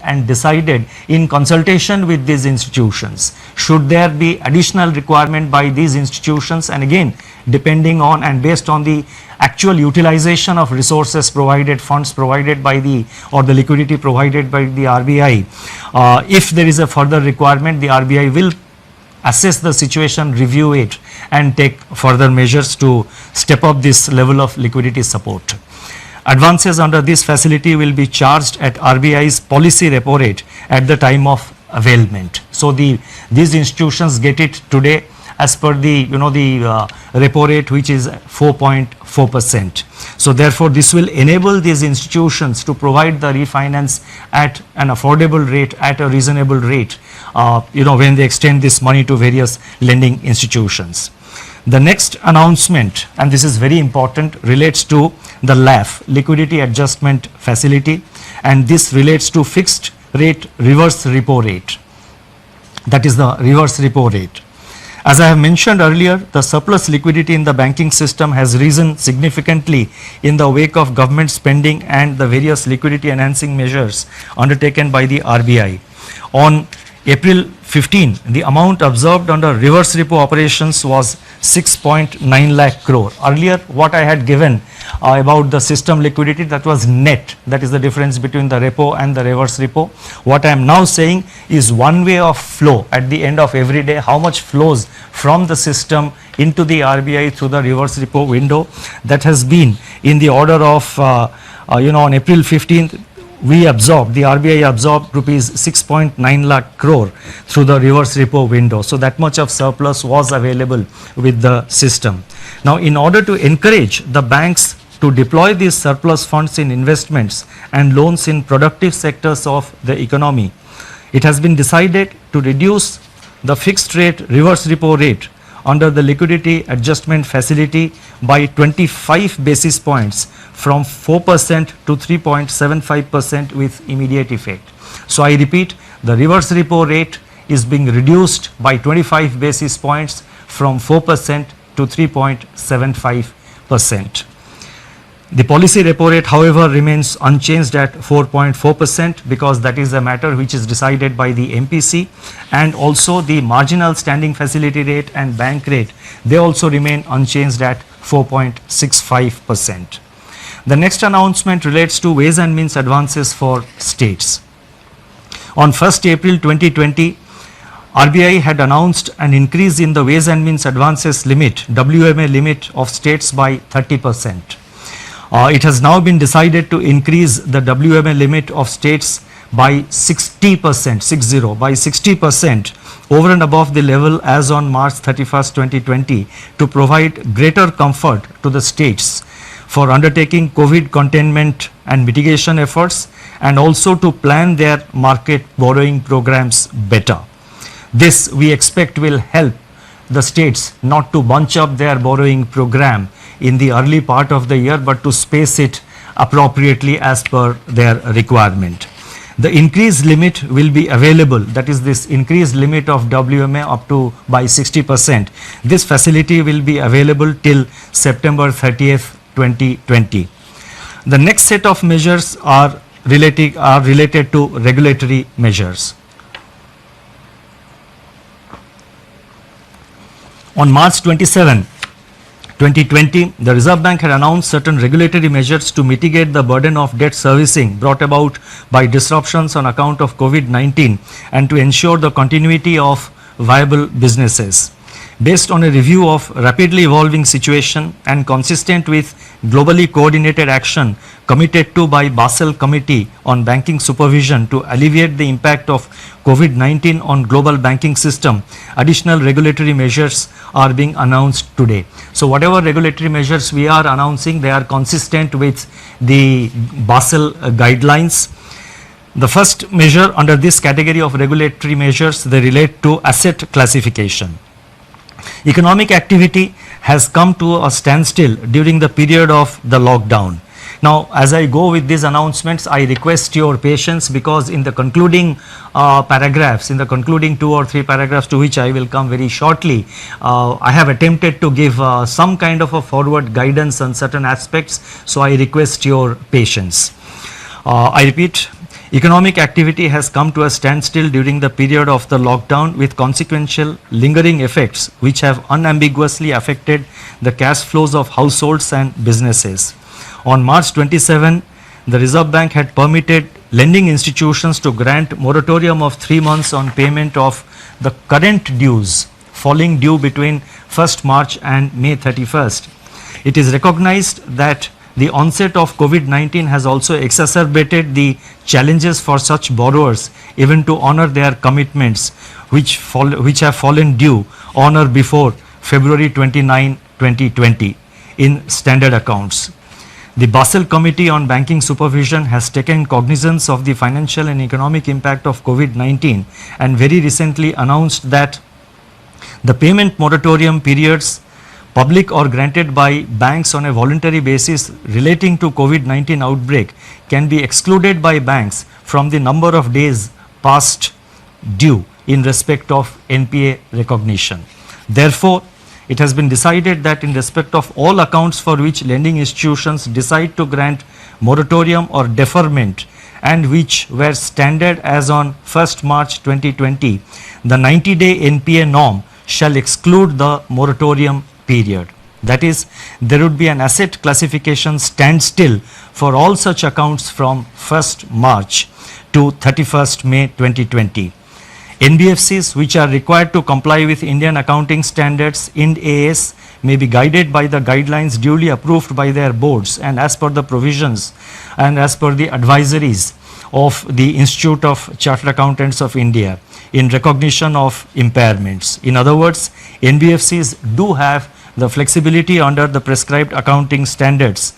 and decided in consultation with these institutions. Should there be additional requirement by these institutions, and again depending on and based on the actual utilization of resources provided, funds provided by the or the liquidity provided by the RBI, if there is a further requirement, the RBI will assess the situation, review it and take further measures to step up this level of liquidity support. Advances under this facility will be charged at RBI's policy repo rate at the time of availment. So these institutions get it today as per the repo rate, which is 4.4%. So therefore this will enable these institutions to provide the refinance at an affordable rate, at a reasonable rate, when they extend this money to various lending institutions. The next announcement, and this is very important, relates to the LAF, Liquidity Adjustment Facility, and this relates to fixed rate reverse repo rate. That is the reverse repo rate. As I have mentioned earlier, the surplus liquidity in the banking system has risen significantly in the wake of government spending and the various liquidity enhancing measures undertaken by the RBI. On April 15, the amount observed under reverse repo operations was 6.9 lakh crore. Earlier, what I had given about the system liquidity, that was net. That is the difference between the repo and the reverse repo. What I am now saying is one way of flow at the end of every day, how much flows from the system into the RBI through the reverse repo window. That has been in the order of, on April 15th, the RBI absorbed rupees 6.9 lakh crore through the reverse repo window. So that much of surplus was available with the system. Now, in order to encourage the banks to deploy these surplus funds in investments and loans in productive sectors of the economy, it has been decided to reduce the fixed rate reverse repo rate under the liquidity adjustment facility by 25 basis points from 4% to 3.75% with immediate effect. So I repeat, the reverse repo rate is being reduced by 25 basis points from 4% to 3.75%. The policy repo rate, however, remains unchanged at 4.4% because that is a matter which is decided by the MPC, and also the marginal standing facility rate and bank rate, they also remain unchanged at 4.65%. The next announcement relates to ways and means advances for states. On 1st April 2020, RBI had announced an increase in the ways and means advances limit, WMA limit of states by 30%. It has now been decided to increase the WMA limit of states by 60%, by 60% over and above the level as on March 31st, 2020 to provide greater comfort to the states for undertaking COVID containment and mitigation efforts, and also to plan their market borrowing programs better. This we expect will help the states not to bunch up their borrowing program in the early part of the year, but to space it appropriately as per their requirement. The increased limit will be available, that is this increased limit of WMA up to by 60%. This facility will be available till September 30th, 2020. The next set of measures are related to regulatory measures. On March 27, 2020, the Reserve Bank had announced certain regulatory measures to mitigate the burden of debt servicing brought about by disruptions on account of COVID-19 and to ensure the continuity of viable businesses. Based on a review of rapidly evolving situation and consistent with globally coordinated action committed to by Basel Committee on Banking Supervision to alleviate the impact of COVID-19 on global banking system, additional regulatory measures are being announced today. So whatever regulatory measures we are announcing, they are consistent with the Basel guidelines. The first measure under this category of regulatory measures, they relate to asset classification. Economic activity has come to a standstill during the period of the lockdown. Now, as I go with these announcements, I request your patience because in the concluding paragraphs, in the concluding 2 or 3 paragraphs to which I will come very shortly, I have attempted to give some kind of a forward guidance on certain aspects, so I request your patience. I repeat, Economic activity has come to a standstill during the period of the lockdown with consequential lingering effects which have unambiguously affected the cash flows of households and businesses. On March 27, the Reserve Bank had permitted lending institutions to grant moratorium of 3 months on payment of the current dues falling due between 1st March and May 31st. It is recognized that the onset of COVID-19 has also exacerbated the challenges for such borrowers even to honor their commitments which have fallen due on or before February 29, 2020 in standard accounts. The Basel Committee on Banking Supervision has taken cognizance of the financial and economic impact of COVID-19 and very recently announced that the payment moratorium periods, public or granted by banks on a voluntary basis relating to COVID-19 outbreak, can be excluded by banks from the number of days past due in respect of NPA recognition. Therefore, it has been decided that in respect of all accounts for which lending institutions decide to grant moratorium or deferment and which were standard as on 1st March 2020, the 90-day NPA norm shall exclude the moratorium period. That is, there would be an asset classification standstill for all such accounts from 1st March to 31st May 2020. NBFCs which are required to comply with Indian accounting standards Ind AS may be guided by the guidelines duly approved by their boards and as per the provisions and as per the advisories of the Institute of Chartered Accountants of India in recognition of impairments. In other words, NBFCs do have the flexibility under the prescribed accounting standards